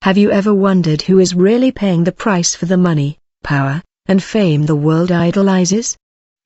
Have you ever wondered who is really paying the price for the money, power, and fame the world idolizes?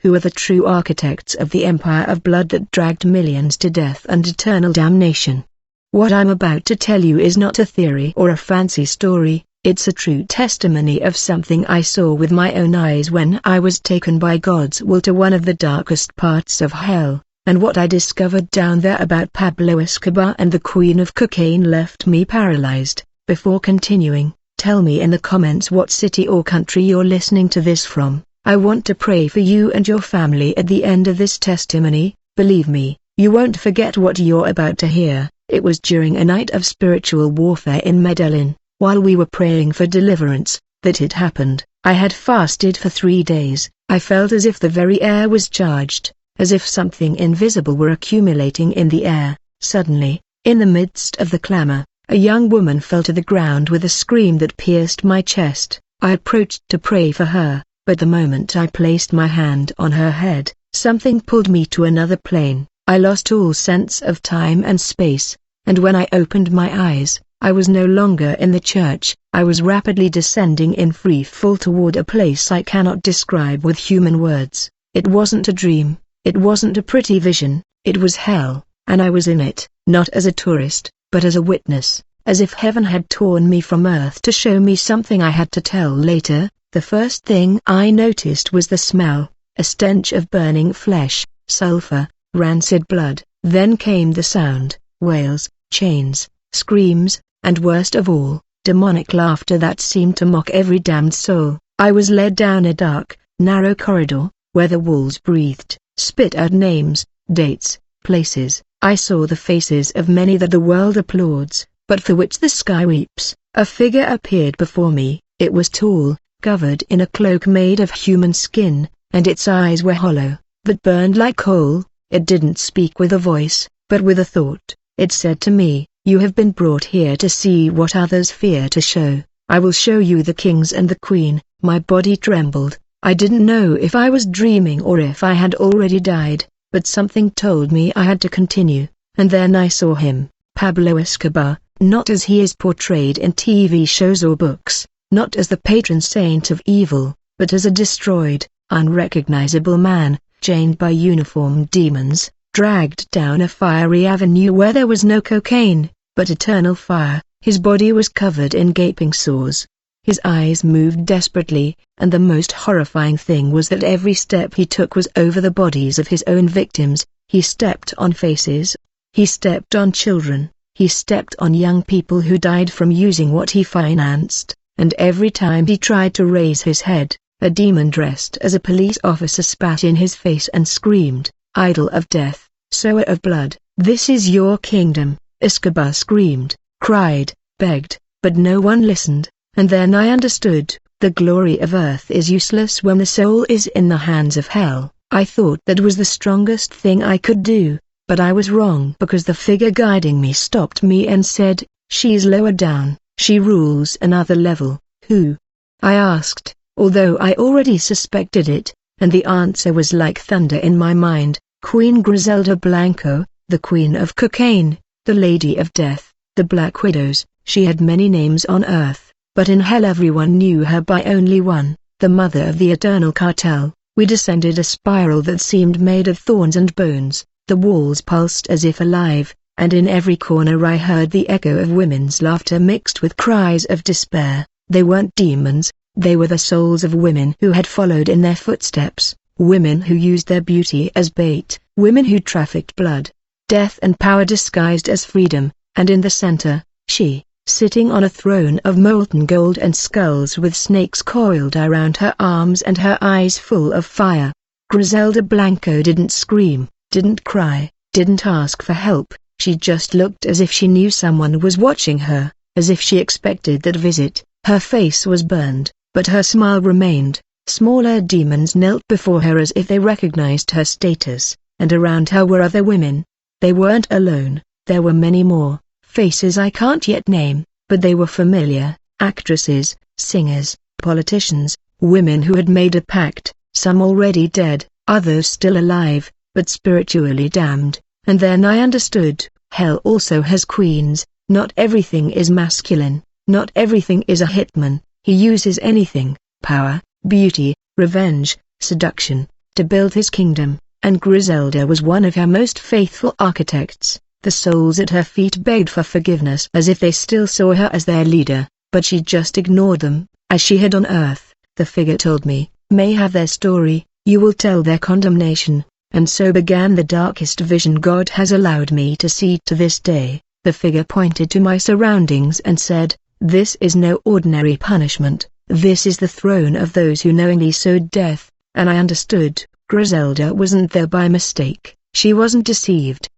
Who are the true architects of the empire of blood that dragged millions to death and eternal damnation? What I'm about to tell you is not a theory or a fancy story, it's a true testimony of something I saw with my own eyes when I was taken by God's will to one of the darkest parts of hell, and what I discovered down there about Pablo Escobar and the Queen of Cocaine left me paralyzed. Before continuing, tell me in the comments what city or country you're listening to this from. I want to pray for you and your family at the end of this testimony. Believe me, you won't forget what you're about to hear. It was during a night of spiritual warfare in Medellin, while we were praying for deliverance, that it happened. I had fasted for 3 days. I felt as if the very air was charged, as if something invisible were accumulating in the air. Suddenly, in the midst of the clamor, a young woman fell to the ground with a scream that pierced my chest. I approached to pray for her, but the moment I placed my hand on her head, something pulled me to another plane. I lost all sense of time and space, and when I opened my eyes, I was no longer in the church. I was rapidly descending in free fall toward a place I cannot describe with human words. It wasn't a dream, it wasn't a pretty vision, it was hell, and I was in it, not as a tourist, but as a witness, as if heaven had torn me from earth to show me something I had to tell later. The first thing I noticed was the smell, a stench of burning flesh, sulfur, rancid blood. Then came the sound, wails, chains, screams, and worst of all, demonic laughter that seemed to mock every damned soul. I was led down a dark, narrow corridor, where the walls breathed, spit out names, dates, places. I saw the faces of many that the world applauds, but for which the sky weeps. A figure appeared before me. It was tall, covered in a cloak made of human skin, and its eyes were hollow, but burned like coal. It didn't speak with a voice, but with a thought. It said to me, "You have been brought here to see what others fear to show. I will show you the kings and the queen." My body trembled. I didn't know if I was dreaming or if I had already died, but something told me I had to continue. And then I saw him, Pablo Escobar, not as he is portrayed in TV shows or books, not as the patron saint of evil, but as a destroyed, unrecognizable man, chained by uniformed demons, dragged down a fiery avenue where there was no cocaine, but eternal fire. His body was covered in gaping sores. His eyes moved desperately, and the most horrifying thing was that every step he took was over the bodies of his own victims. He stepped on faces. He stepped on children. He stepped on young people who died from using what he financed, and every time he tried to raise his head, a demon dressed as a police officer spat in his face and screamed, "Idol of death, sower of blood, this is your kingdom." Escobar screamed, cried, begged, but no one listened. And then I understood, the glory of earth is useless when the soul is in the hands of hell. I thought that was the strongest thing I could do, but I was wrong because the figure guiding me stopped me and said, "She's lower down, she rules another level." "Who?" I asked, although I already suspected it, and the answer was like thunder in my mind. Queen Griselda Blanco, the Queen of Cocaine, the Lady of Death, the Black Widows. She had many names on earth, but in hell everyone knew her by only one, the mother of the eternal cartel. We descended a spiral that seemed made of thorns and bones. The walls pulsed as if alive, and in every corner I heard the echo of women's laughter mixed with cries of despair. They weren't demons, they were the souls of women who had followed in their footsteps, women who used their beauty as bait, women who trafficked blood, death and power disguised as freedom, and in the center, she, sitting on a throne of molten gold and skulls with snakes coiled around her arms and her eyes full of fire. Griselda Blanco didn't scream, didn't cry, didn't ask for help. She just looked as if she knew someone was watching her, as if she expected that visit. Her face was burned, but her smile remained. Smaller demons knelt before her as if they recognized her status, and around her were other women. They weren't alone, there were many more, faces I can't yet name, but they were familiar, actresses, singers, politicians, women who had made a pact, some already dead, others still alive, but spiritually damned. And then I understood, hell also has queens. Not everything is masculine. Not everything is a hitman. He uses anything, power, beauty, revenge, seduction, to build his kingdom, and Griselda was one of her most faithful architects. The souls at her feet begged for forgiveness as if they still saw her as their leader, but she just ignored them, as she had on earth. The figure told me, may have their story, you will tell their condemnation, and so began the darkest vision God has allowed me to see to this day. The figure pointed to my surroundings and said, this is no ordinary punishment, this is the throne of those who knowingly sowed death, and I understood. Griselda wasn't there by mistake, she wasn't deceived.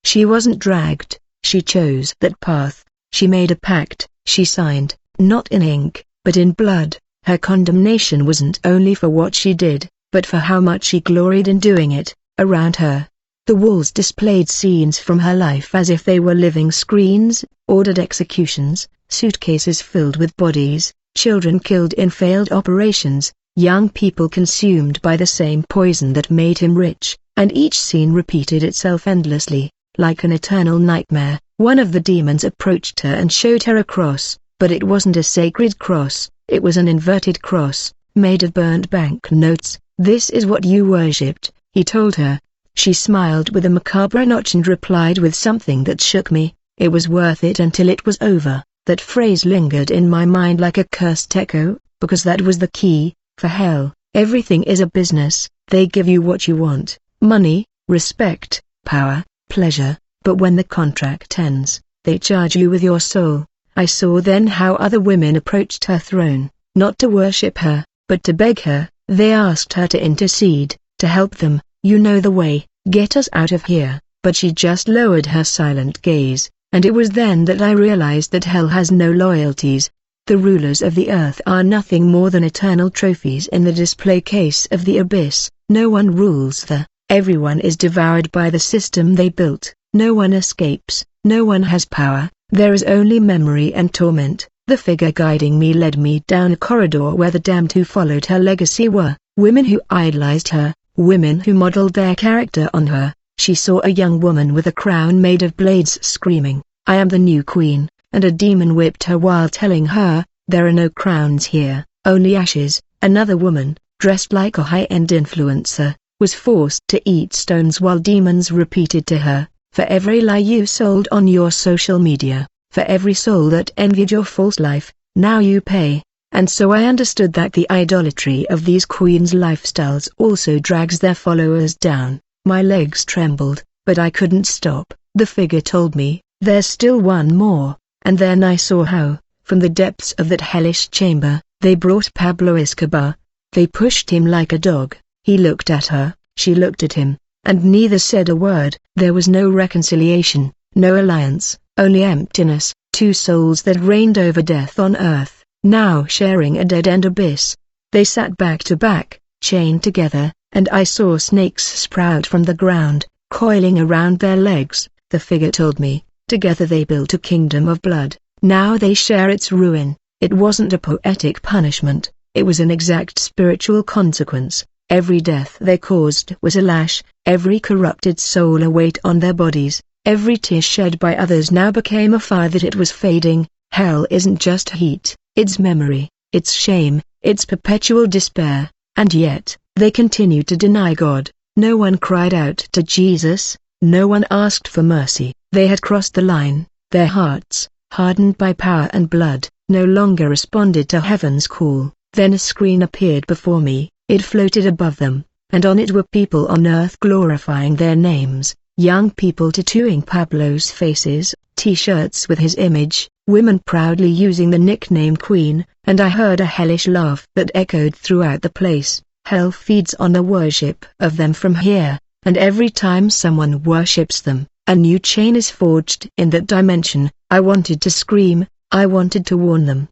She wasn't dragged, she chose that path, she made a pact, she signed, not in ink, but in blood. Her condemnation wasn't only for what she did, but for how much she gloried in doing it. Around her, the walls displayed scenes from her life as if they were living screens, ordered executions, suitcases filled with bodies, children killed in failed operations, young people consumed by the same poison that made him rich, and each scene repeated itself endlessly, like an eternal nightmare. One of the demons approached her and showed her a cross, but it wasn't a sacred cross, it was an inverted cross, made of burnt banknotes. This is what you worshipped, he told her. She smiled with a macabre notch and replied with something that shook me, it was worth it until it was over. That phrase lingered in my mind like a cursed echo, because that was the key. For hell, everything is a business. They give you what you want, money, respect, power, pleasure, but when the contract ends, they charge you with your soul. I saw then how other women approached her throne, not to worship her, but to beg her. They asked her to intercede, to help them. You know the way, get us out of here. But she just lowered her silent gaze, and it was then that I realized that hell has no loyalties. The rulers of the earth are nothing more than eternal trophies in the display case of the abyss. No one rules there, everyone is devoured by the system they built, no one escapes, no one has power, there is only memory and torment. The figure guiding me led me down a corridor where the damned who followed her legacy were, women who idolized her, women who modeled their character on her. She saw a young woman with a crown made of blades screaming, I am the new queen, and a demon whipped her while telling her, there are no crowns here, only ashes. Another woman, dressed like a high-end influencer, was forced to eat stones while demons repeated to her, for every lie you sold on your social media, for every soul that envied your false life, now you pay. And so I understood that the idolatry of these queens' lifestyles also drags their followers down. My legs trembled, but I couldn't stop. The figure told me, there's still one more, and then I saw how, from the depths of that hellish chamber, they brought Pablo Escobar. They pushed him like a dog. He looked at her, she looked at him, and neither said a word. There was no reconciliation, no alliance, only emptiness. Two souls that reigned over death on earth, now sharing a dead-end abyss. They sat back to back, chained together, and I saw snakes sprout from the ground, coiling around their legs. The figure told me, together they built a kingdom of blood, now they share its ruin. It wasn't a poetic punishment, it was an exact spiritual consequence. Every death they caused was a lash, every corrupted soul a weight on their bodies, every tear shed by others now became a fire that it was fading. Hell isn't just heat, it's memory, it's shame, it's perpetual despair, and yet, they continued to deny God. No one cried out to Jesus, no one asked for mercy. They had crossed the line. Their hearts, hardened by power and blood, no longer responded to heaven's call. Then a screen appeared before me, it floated above them, and on it were people on earth glorifying their names, young people tattooing Pablo's faces, t-shirts with his image, women proudly using the nickname Queen, and I heard a hellish laugh that echoed throughout the place. Hell feeds on the worship of them from here, and every time someone worships them, a new chain is forged in that dimension. I wanted to scream, I wanted to warn them,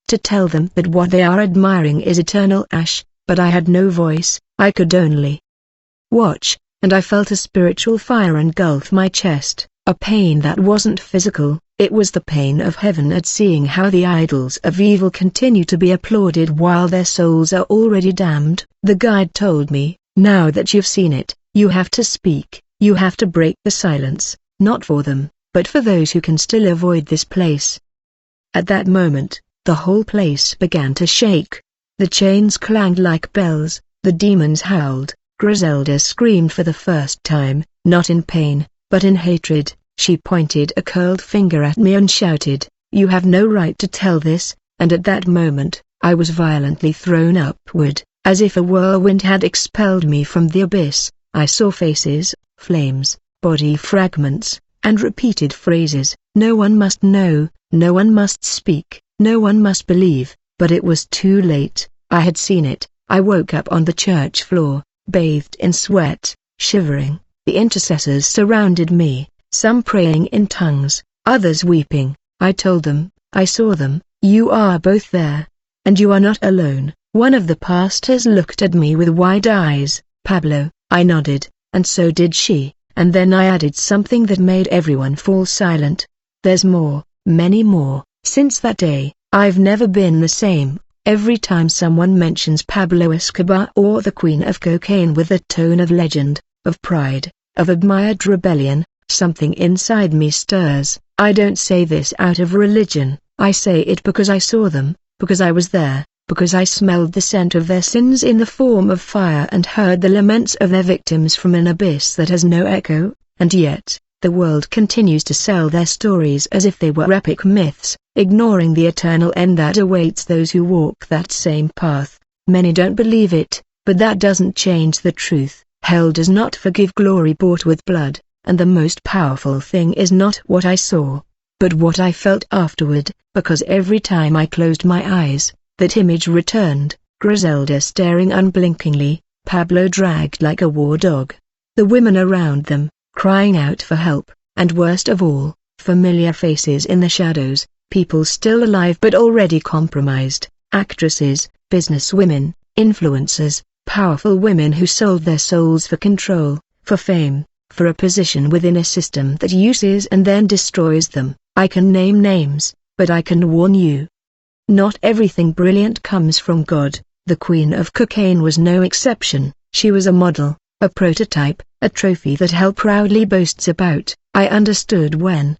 to tell them that what they are admiring is eternal ash, but I had no voice. I could only watch, and I felt a spiritual fire engulf my chest, a pain that wasn't physical, it was the pain of heaven at seeing how the idols of evil continue to be applauded while their souls are already damned. The guide told me, now that you've seen it, you have to speak, you have to break the silence, not for them, but for those who can still avoid this place. At that moment, the whole place began to shake. The chains clanged like bells, the demons howled, Griselda screamed for the first time, not in pain, but in hatred. She pointed a curled finger at me and shouted, "You have no right to tell this," and at that moment, I was violently thrown upward, as if a whirlwind had expelled me from the abyss. I saw faces, flames, body fragments, and repeated phrases, "No one must know, no one must speak, no one must believe," but it was too late. I had seen it. I woke up on the church floor, bathed in sweat, shivering. The intercessors surrounded me, some praying in tongues, others weeping. I told them, "I saw them, you are both there. And you are not alone." One of the pastors looked at me with wide eyes. "Pablo," I nodded, and so did she, and then I added something that made everyone fall silent. "There's more, many more." Since that day, I've never been the same. Every time someone mentions Pablo Escobar or the Queen of Cocaine with a tone of legend, of pride, of admired rebellion, something inside me stirs. I don't say this out of religion, I say it because I saw them, because I was there, because I smelled the scent of their sins in the form of fire and heard the laments of their victims from an abyss that has no echo. And yet, the world continues to sell their stories as if they were epic myths, ignoring the eternal end that awaits those who walk that same path. Many don't believe it, but that doesn't change the truth. Hell does not forgive glory bought with blood, and the most powerful thing is not what I saw, but what I felt afterward, because every time I closed my eyes, that image returned, Griselda staring unblinkingly, Pablo dragged like a war dog, the women around them, crying out for help, and worst of all, familiar faces in the shadows, people still alive but already compromised, actresses, businesswomen, influencers, powerful women who sold their souls for control, for fame, for a position within a system that uses and then destroys them. I can name names, but I can warn you. Not everything brilliant comes from God. The Queen of Cocaine was no exception. She was a model, a prototype, a trophy that hell proudly boasts about. I understood when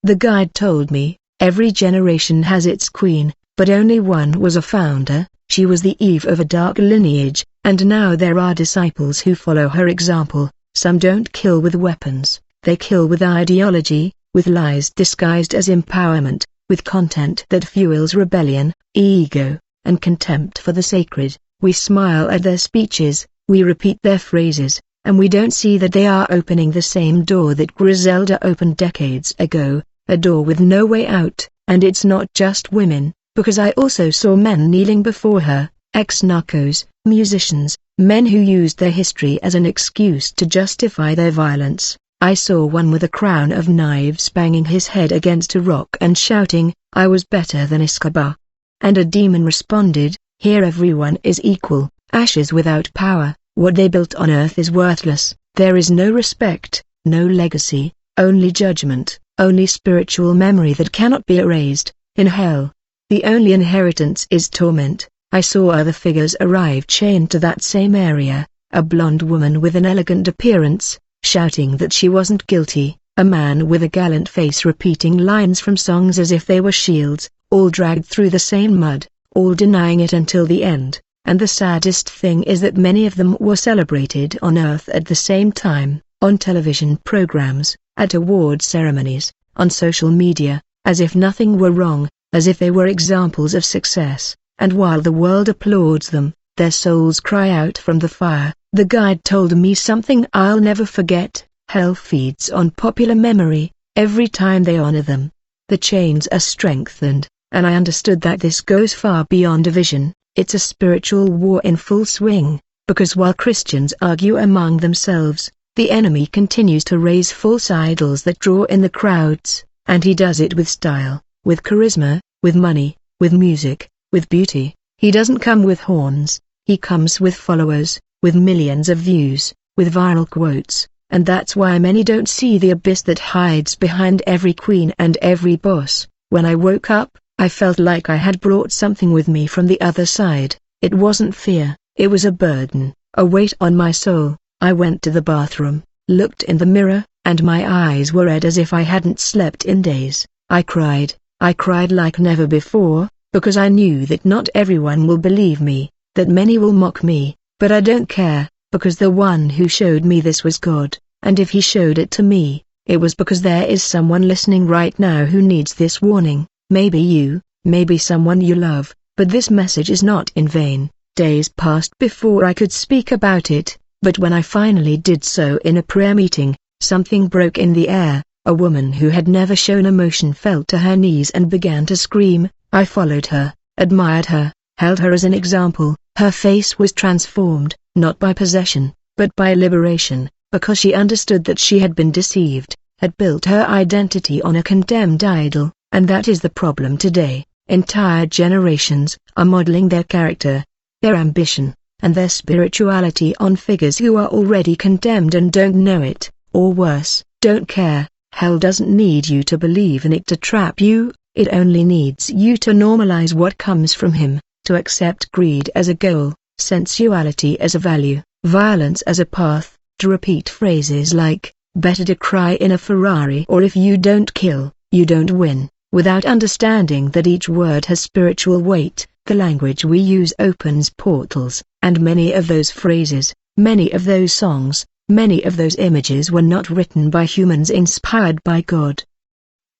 the guide told me, every generation has its queen, but only one was a founder. She was the Eve of a dark lineage, and now there are disciples who follow her example. Some don't kill with weapons, they kill with ideology, with lies disguised as empowerment, with content that fuels rebellion, ego, and contempt for the sacred. We smile at their speeches, we repeat their phrases, and we don't see that they are opening the same door that Griselda opened decades ago, a door with no way out. And it's not just women, because I also saw men kneeling before her, ex-narcos, musicians, men who used their history as an excuse to justify their violence. I saw one with a crown of knives banging his head against a rock and shouting, "I was better than Escobar." And a demon responded, "Here everyone is equal, ashes without power, what they built on earth is worthless, there is no respect, no legacy, only judgment, only spiritual memory that cannot be erased. In hell, the only inheritance is torment." I saw other figures arrive chained to that same area, a blonde woman with an elegant appearance, shouting that she wasn't guilty, a man with a gallant face repeating lines from songs as if they were shields, all dragged through the same mud, all denying it until the end, and the saddest thing is that many of them were celebrated on earth at the same time, on television programs, at award ceremonies, on social media, as if nothing were wrong, as if they were examples of success. And while the world applauds them, their souls cry out from the fire. The guide told me something I'll never forget. Hell feeds on popular memory. Every time they honor them, the chains are strengthened, and I understood that this goes far beyond division. It's a spiritual war in full swing, because while Christians argue among themselves, the enemy continues to raise false idols that draw in the crowds, and he does it with style, with charisma, with money, with music, with beauty. He doesn't come with horns, he comes with followers, with millions of views, with viral quotes, and that's why many don't see the abyss that hides behind every queen and every boss. When I woke up, I felt like I had brought something with me from the other side. It wasn't fear, it was a burden, a weight on my soul. I went to the bathroom, looked in the mirror, and my eyes were red as if I hadn't slept in days. I cried, I cried like never before, because I knew that not everyone will believe me, that many will mock me, but I don't care, because the one who showed me this was God, and if he showed it to me, it was because there is someone listening right now who needs this warning, maybe you, maybe someone you love, but this message is not in vain. Days passed before I could speak about it, but when I finally did so in a prayer meeting, something broke in the air. A woman who had never shown emotion fell to her knees and began to scream. I followed her, admired her, held her as an example. Her face was transformed, not by possession, but by liberation, because she understood that she had been deceived, had built her identity on a condemned idol, and that is the problem today. Entire generations are modeling their character, their ambition, and their spirituality on figures who are already condemned and don't know it, or worse, don't care. Hell doesn't need you to believe in it to trap you, it only needs you to normalize what comes from him, to accept greed as a goal, sensuality as a value, violence as a path, to repeat phrases like, better to cry in a Ferrari or if you don't kill, you don't win, without understanding that each word has spiritual weight. The language we use opens portals, and many of those phrases, many of those songs, many of those images were not written by humans inspired by God,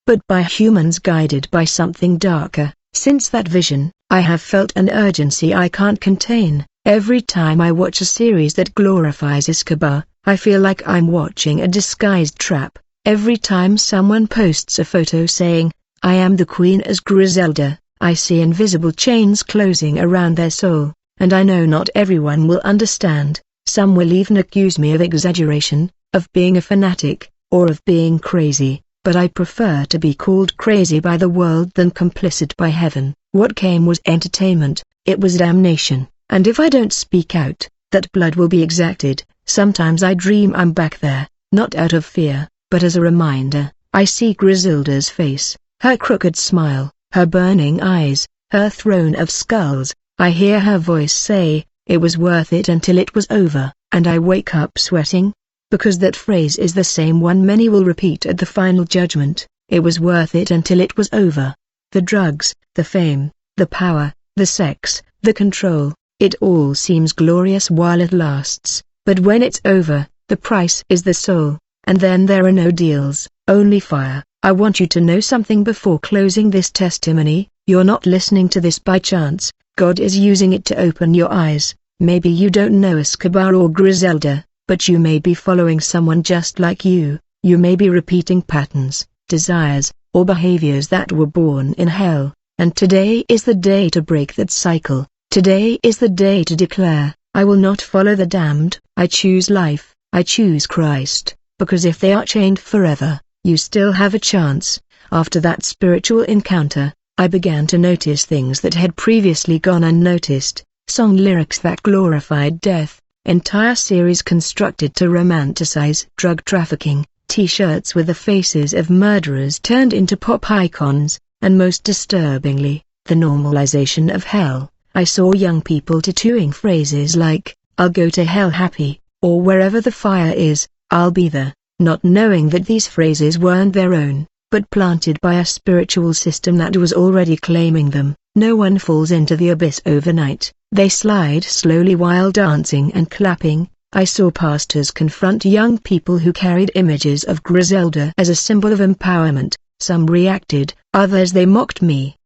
but by humans guided by something darker. Since that vision, I have felt an urgency I can't contain. Every time I watch a series that glorifies Escobar, I feel like I'm watching a disguised trap. Every time someone posts a photo saying, I am the queen as Griselda, I see invisible chains closing around their soul, and I know not everyone will understand. Some will even accuse me of exaggeration, of being a fanatic, or of being crazy, but I prefer to be called crazy by the world than complicit by heaven. What came was entertainment, it was damnation, and if I don't speak out, that blood will be exacted. Sometimes I dream I'm back there, not out of fear, but as a reminder. I see Griselda's face, her crooked smile, her burning eyes, her throne of skulls. I hear her voice say, it was worth it until it was over, and I wake up sweating, because that phrase is the same one many will repeat at the final judgment. It was worth it until it was over. The drugs, the fame, the power, the sex, the control, it all seems glorious while it lasts, but when it's over, the price is the soul, and then there are no deals, only fire. I want you to know something before closing this testimony. You're not listening to this by chance. God is using it to open your eyes. Maybe you don't know Escobar or Griselda, but you may be following someone just like you. You may be repeating patterns, desires, or behaviors that were born in hell, and today is the day to break that cycle. Today is the day to declare, I will not follow the damned. I choose life, I choose Christ, because if they are chained forever, you still have a chance. After that spiritual encounter, I began to notice things that had previously gone unnoticed, song lyrics that glorified death, entire series constructed to romanticize drug trafficking, t-shirts with the faces of murderers turned into pop icons, and most disturbingly, the normalization of hell. I saw young people tattooing phrases like, I'll go to hell happy, or wherever the fire is, I'll be there, not knowing that these phrases weren't their own, but planted by a spiritual system that was already claiming them. No one falls into the abyss overnight, they slide slowly while dancing and clapping. I saw pastors confront young people who carried images of Griselda as a symbol of empowerment. Some reacted, others they mocked me.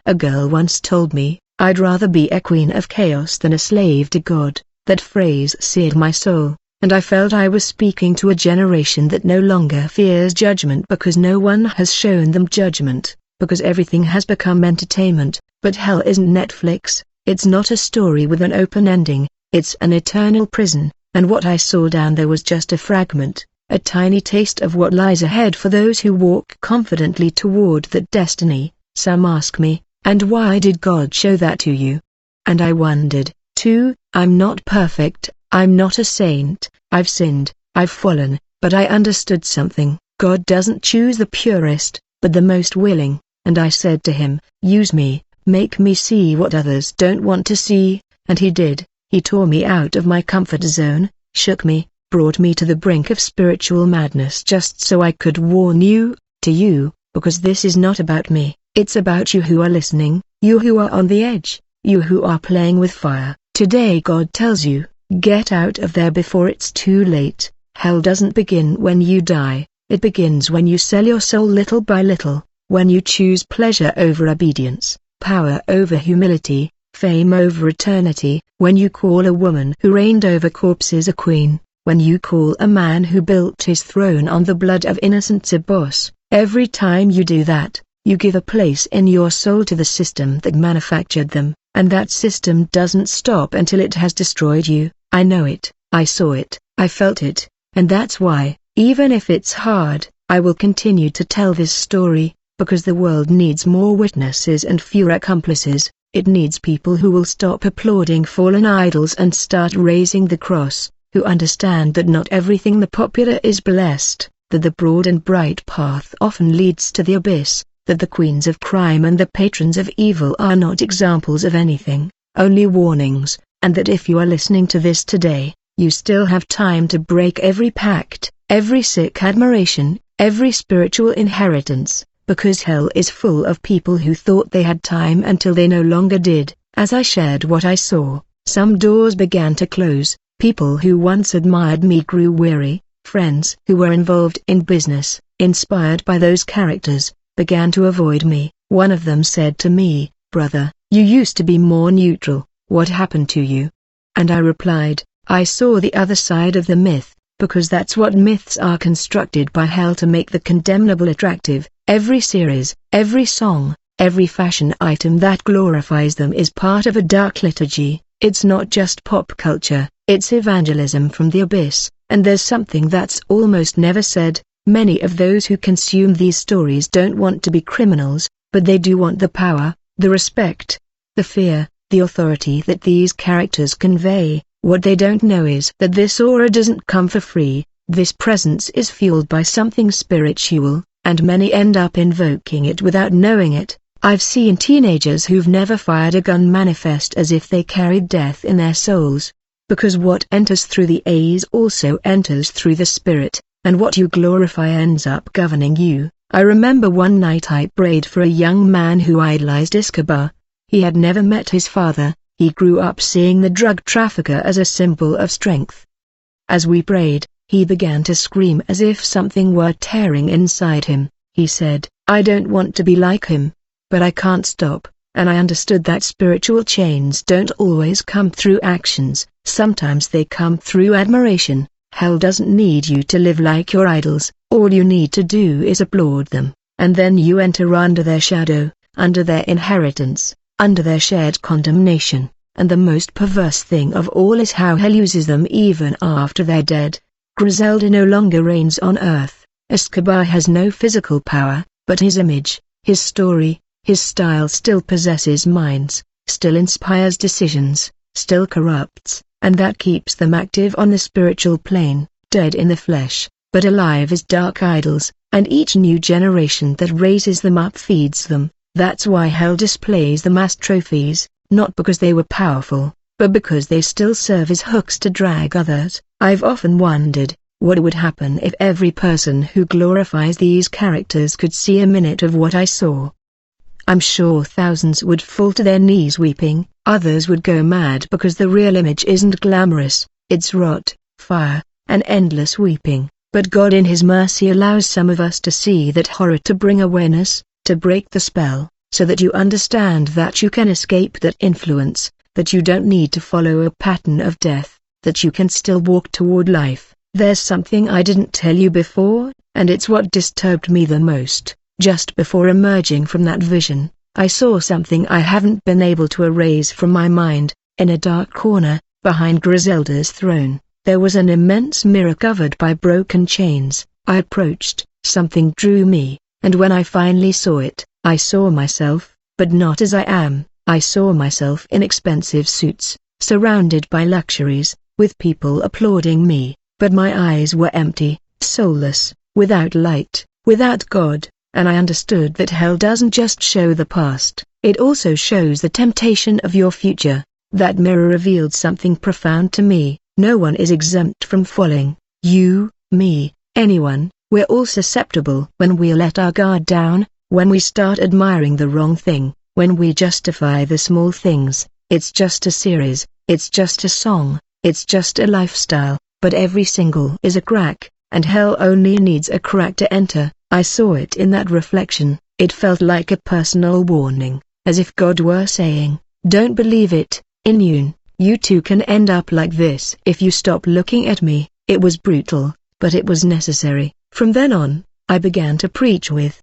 A girl once told me, I'd rather be a queen of chaos than a slave to God. That phrase seared my soul, and I felt I was speaking to a generation that no longer fears judgment because no one has shown them judgment, because everything has become entertainment. But hell isn't Netflix, it's not a story with an open ending, it's an eternal prison, and what I saw down there was just a fragment, a tiny taste of what lies ahead for those who walk confidently toward that destiny. Some ask me, and why did God show that to you? And I wondered, too. I'm not perfect, I'm not a saint, I've sinned, I've fallen, but I understood something. God doesn't choose the purest, but the most willing, and I said to him, use me, make me see what others don't want to see, and he did. He tore me out of my comfort zone, shook me, brought me to the brink of spiritual madness just so I could warn you, because this is not about me, It's about you who are listening, you who are on the edge, you who are playing with fire. Today God tells you, get out of there before it's too late. Hell doesn't begin when you die, it begins when you sell your soul little by little, when you choose pleasure over obedience, power over humility, fame over eternity, when you call a woman who reigned over corpses a queen, when you call a man who built his throne on the blood of innocents a boss. Every time you do that, you give a place in your soul to the system that manufactured them, and that system doesn't stop until it has destroyed you. I know it, I saw it, I felt it, and that's why, even if it's hard, I will continue to tell this story, because the world needs more witnesses and fewer accomplices. It needs people who will stop applauding fallen idols and start raising the cross, who understand that not everything the popular is blessed, that the broad and bright path often leads to the abyss, that the queens of crime and the patrons of evil are not examples of anything, only warnings, and that if you are listening to this today, you still have time to break every pact, every sick admiration, every spiritual inheritance, because hell is full of people who thought they had time until they no longer did. As I shared what I saw, some doors began to close, people who once admired me grew weary, friends who were involved in business, inspired by those characters, began to avoid me. One of them said to me, "Brother, you used to be more neutral, what happened to you?" And I replied, I saw the other side of the myth, because that's what myths are, constructed by hell to make the condemnable attractive. Every series, every song, every fashion item that glorifies them is part of a dark liturgy. It's not just pop culture, it's evangelism from the abyss, and there's something that's almost never said. Many of those who consume these stories don't want to be criminals, but they do want the power, the respect, the fear, the authority that these characters convey. What they don't know is that this aura doesn't come for free, this presence is fueled by something spiritual, and many end up invoking it without knowing it. I've seen teenagers who've never fired a gun manifest as if they carried death in their souls, because what enters through the eyes also enters through the spirit, and what you glorify ends up governing you. I remember one night I prayed for a young man who idolized Escobar. He had never met his father. He grew up seeing the drug trafficker as a symbol of strength. As we prayed, he began to scream as if something were tearing inside him. He said, "I don't want to be like him, but I can't stop," and I understood that spiritual chains don't always come through actions, sometimes they come through admiration. Hell doesn't need you to live like your idols, all you need to do is applaud them, and then you enter under their shadow, under their inheritance, under their shared condemnation. And the most perverse thing of all is how hell uses them even after they're dead. Griselda no longer reigns on earth. Escobar has no physical power, but his image, his story, his style still possesses minds, still inspires decisions, still corrupts, and that keeps them active on the spiritual plane, dead in the flesh, but alive as dark idols, and each new generation that raises them up feeds them. That's why hell displays them as trophies, not because they were powerful, but because they still serve as hooks to drag others. I've often wondered, what would happen if every person who glorifies these characters could see a minute of what I saw? I'm sure thousands would fall to their knees weeping, others would go mad because the real image isn't glamorous, it's rot, fire, and endless weeping. But God in His mercy allows some of us to see that horror, to bring awareness, to break the spell, so that you understand that you can escape that influence, that you don't need to follow a pattern of death, that you can still walk toward life. There's something I didn't tell you before, and it's what disturbed me the most. Just before emerging from that vision, I saw something I haven't been able to erase from my mind. In a dark corner, behind Griselda's throne, there was an immense mirror covered by broken chains. I approached, something drew me, and when I finally saw it, I saw myself, but not as I am. I saw myself in expensive suits, surrounded by luxuries, with people applauding me, but my eyes were empty, soulless, without light, without God. And I understood that hell doesn't just show the past, it also shows the temptation of your future. That mirror revealed something profound to me. No one is exempt from falling. You, me, anyone. We're all susceptible when we let our guard down, When we start admiring the wrong thing, when we justify the small things, it's just a series, it's just a song, it's just a lifestyle, but every single is a crack, and hell only needs a crack to enter. I saw it in that reflection. It felt like a personal warning, as if God were saying, don't believe it, Inyun, you too can end up like this if you stop looking at me. It was brutal, but it was necessary. From then on, I began to preach with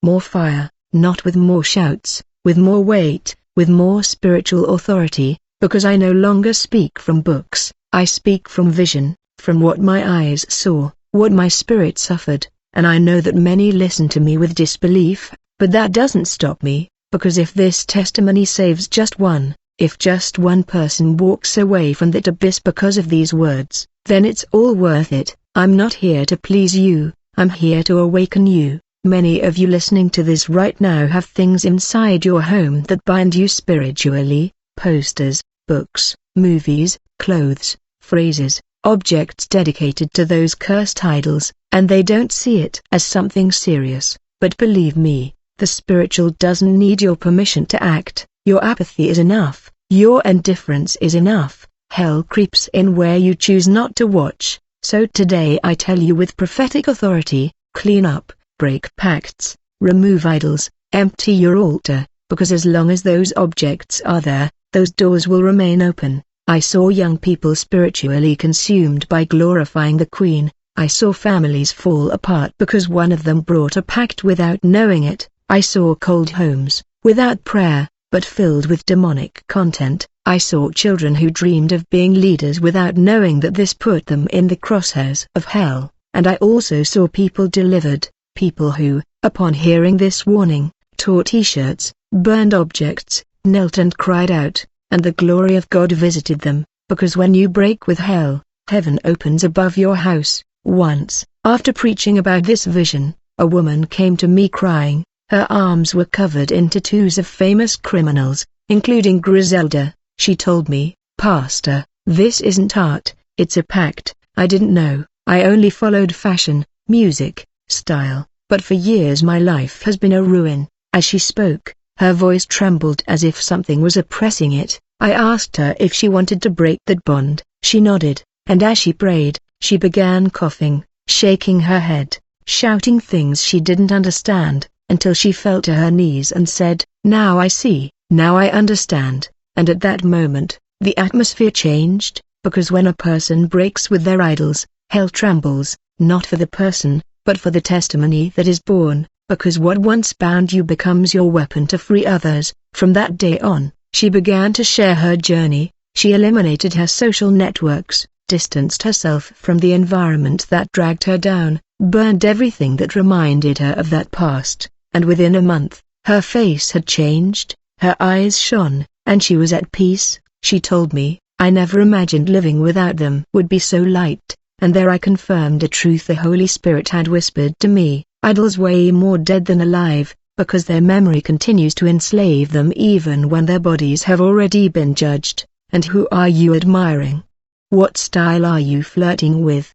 more fire, not with more shouts, with more weight, with more spiritual authority, because I no longer speak from books, I speak from vision, from what my eyes saw, what my spirit suffered, and I know that many listen to me with disbelief, but that doesn't stop me, because if this testimony saves just one, if just one person walks away from that abyss because of these words, then it's all worth it. I'm not here to please you, I'm here to awaken you. Many of you listening to this right now have things inside your home that bind you spiritually, posters, books, movies, clothes, phrases, objects dedicated to those cursed idols, and they don't see it as something serious. But believe me, the spiritual doesn't need your permission to act. Your apathy is enough, your indifference is enough. Hell creeps in where you choose not to watch. So today I tell you with prophetic authority, clean up, break pacts, remove idols, empty your altar, because as long as those objects are there, those doors will remain open. I saw young people spiritually consumed by glorifying the Queen. I saw families fall apart because one of them brought a pact without knowing it. I saw cold homes, without prayer, but filled with demonic content. I saw children who dreamed of being leaders without knowing that this put them in the crosshairs of hell. And I also saw people delivered, people who, upon hearing this warning, tore t-shirts, burned objects, knelt and cried out, and the glory of God visited them, because when you break with hell, heaven opens above your house. Once, after preaching about this vision, a woman came to me crying. Her arms were covered in tattoos of famous criminals, including Griselda. She told me, Pastor, this isn't art, it's a pact. I didn't know, I only followed fashion, music, style, but for years my life has been a ruin. As she spoke, her voice trembled as if something was oppressing it. I asked her if she wanted to break that bond. She nodded, and as she prayed, she began coughing, shaking her head, shouting things she didn't understand, until she fell to her knees and said, now I see, now I understand. And at that moment, the atmosphere changed, because when a person breaks with their idols, hell trembles, not for the person, but for the testimony that is born, because what once bound you becomes your weapon to free others. From that day on, she began to share her journey. She eliminated her social networks, distanced herself from the environment that dragged her down, burned everything that reminded her of that past, and within a month, her face had changed, her eyes shone, and she was at peace. She told me, I never imagined living without them would be so light, and there I confirmed a truth the Holy Spirit had whispered to me. Idols way more dead than alive, because their memory continues to enslave them even when their bodies have already been judged. And who are you admiring? What style are you flirting with?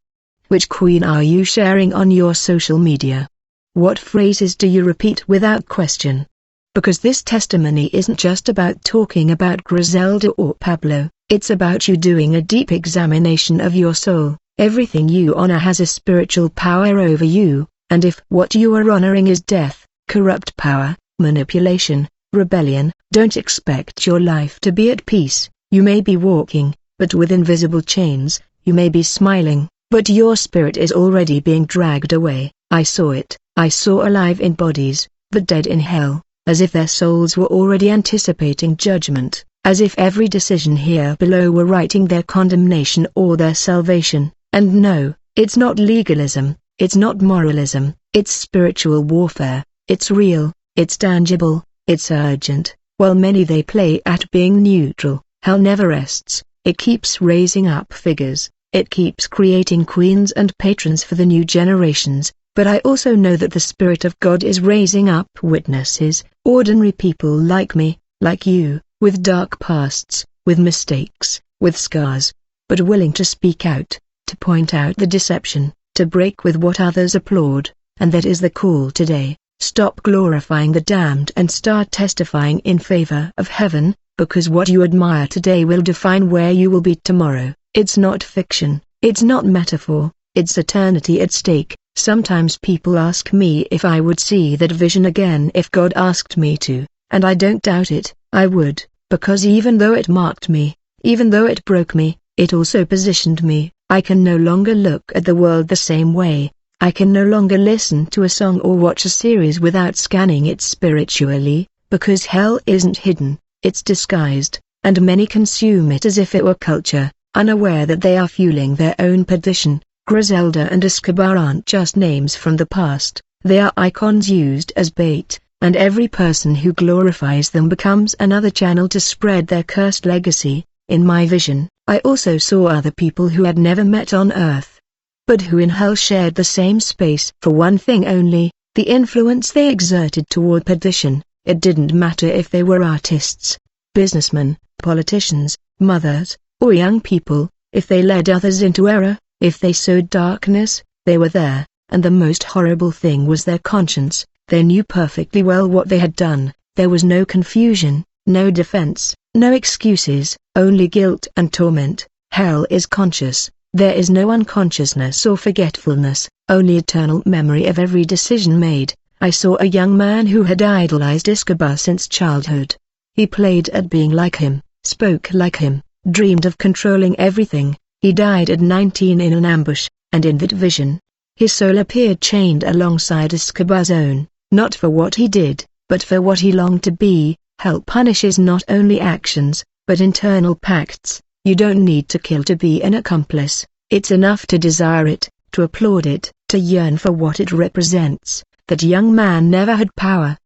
Which queen are you sharing on your social media? What phrases do you repeat without question? Because this testimony isn't just about talking about Griselda or Pablo, it's about you doing a deep examination of your soul. Everything you honor has a spiritual power over you, and if what you are honoring is death, corrupt power, manipulation, rebellion, don't expect your life to be at peace. You may be walking, but with invisible chains. You may be smiling, but your spirit is already being dragged away. I saw it. I saw alive in bodies, but dead in hell, as if their souls were already anticipating judgment, as if every decision here below were writing their condemnation or their salvation. And no, it's not legalism, it's not moralism, it's spiritual warfare. It's real, it's tangible, it's urgent. While many they play at being neutral, hell never rests. It keeps raising up figures, it keeps creating queens and patrons for the new generations. But I also know that the Spirit of God is raising up witnesses, ordinary people like me, like you, with dark pasts, with mistakes, with scars, but willing to speak out, to point out the deception, to break with what others applaud, and that is the call today. Stop glorifying the damned and start testifying in favor of heaven, because what you admire today will define where you will be tomorrow. It's not fiction, it's not metaphor, it's eternity at stake. Sometimes people ask me if I would see that vision again if God asked me to, and I don't doubt it, I would, because even though it marked me, even though it broke me, it also positioned me. I can no longer look at the world the same way. I can no longer listen to a song or watch a series without scanning it spiritually, because hell isn't hidden, it's disguised, and many consume it as if it were culture, unaware that they are fueling their own perdition. Griselda and Escobar aren't just names from the past, they are icons used as bait, and every person who glorifies them becomes another channel to spread their cursed legacy. In my vision, I also saw other people who had never met on earth, but who in hell shared the same space for one thing only, the influence they exerted toward perdition. It didn't matter if they were artists, businessmen, politicians, mothers, or young people, if they led others into error, if they sowed darkness, they were there, and the most horrible thing was their conscience. They knew perfectly well what they had done. There was no confusion, no defense, no excuses, only guilt and torment. Hell is conscious. There is no unconsciousness or forgetfulness, only eternal memory of every decision made. I saw a young man who had idolized Escobar since childhood. He played at being like him, spoke like him, dreamed of controlling everything. He died at 19 in an ambush, and in that vision, his soul appeared chained alongside Escobar's own, not for what he did, but for what he longed to be. Hell punishes not only actions, but internal pacts. You don't need to kill to be an accomplice, it's enough to desire it, to applaud it, to yearn for what it represents. That young man never had power,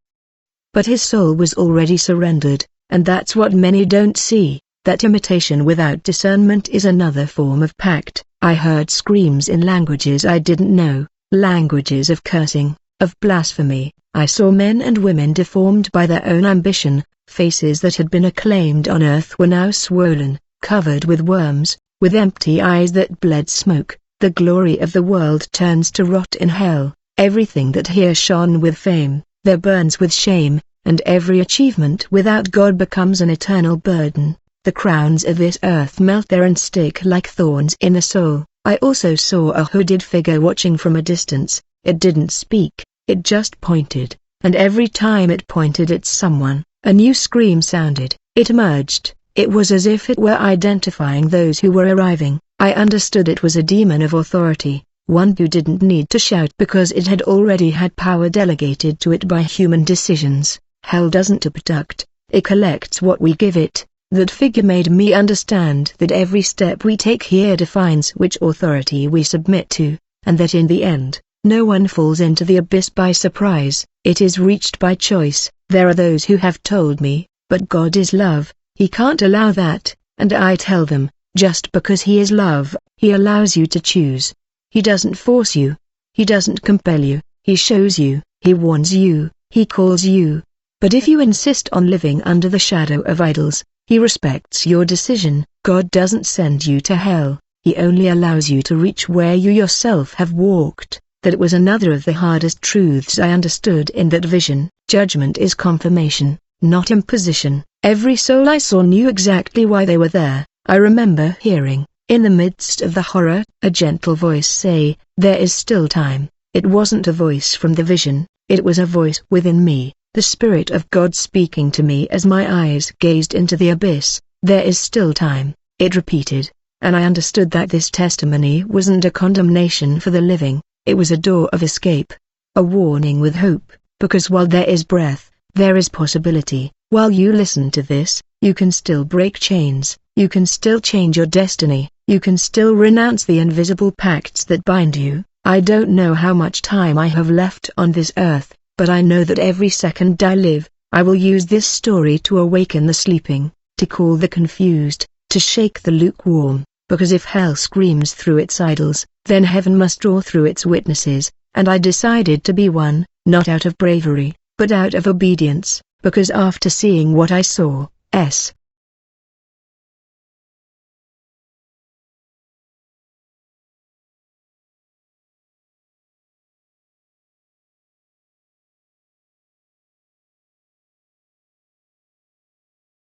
but his soul was already surrendered, and that's what many don't see. That imitation without discernment is another form of pact. I heard screams in languages I didn't know, languages of cursing, of blasphemy. I saw men and women deformed by their own ambition. Faces that had been acclaimed on earth were now swollen, covered with worms, with empty eyes that bled smoke. The glory of the world turns to rot in hell. Everything that here shone with fame, there burns with shame, and every achievement without God becomes an eternal burden. The crowns of this earth melt there and stick like thorns in the soul. I also saw a hooded figure watching from a distance. It didn't speak, it just pointed, and every time it pointed at someone, a new scream sounded. It emerged. It was as if it were identifying those who were arriving. I understood it was a demon of authority, one who didn't need to shout because it had already had power delegated to it by human decisions. Hell doesn't abduct, it collects what we give it. That figure made me understand that every step we take here defines which authority we submit to, and that in the end, no one falls into the abyss by surprise. It is reached by choice. There are those who have told me, but God is love, He can't allow that, and I tell them, just because He is love, He allows you to choose. He doesn't force you, He doesn't compel you, He shows you, He warns you, He calls you. But if you insist on living under the shadow of idols, He respects your decision. God doesn't send you to hell, He only allows you to reach where you yourself have walked. That was another of the hardest truths I understood in that vision. Judgment is confirmation, not imposition. Every soul I saw knew exactly why they were there. I remember hearing, in the midst of the horror, a gentle voice say, "There is still time." It wasn't a voice from the vision, it was a voice within me. The Spirit of God speaking to me as my eyes gazed into the abyss. "There is still time," it repeated, and I understood that this testimony wasn't a condemnation for the living, it was a door of escape. A warning with hope, because while there is breath, there is possibility. While you listen to this, you can still break chains, you can still change your destiny, you can still renounce the invisible pacts that bind you. I don't know how much time I have left on this earth, but I know that every second I live, I will use this story to awaken the sleeping, to call the confused, to shake the lukewarm, because if hell screams through its idols, then heaven must draw through its witnesses, and I decided to be one, not out of bravery, but out of obedience, because after seeing what I saw,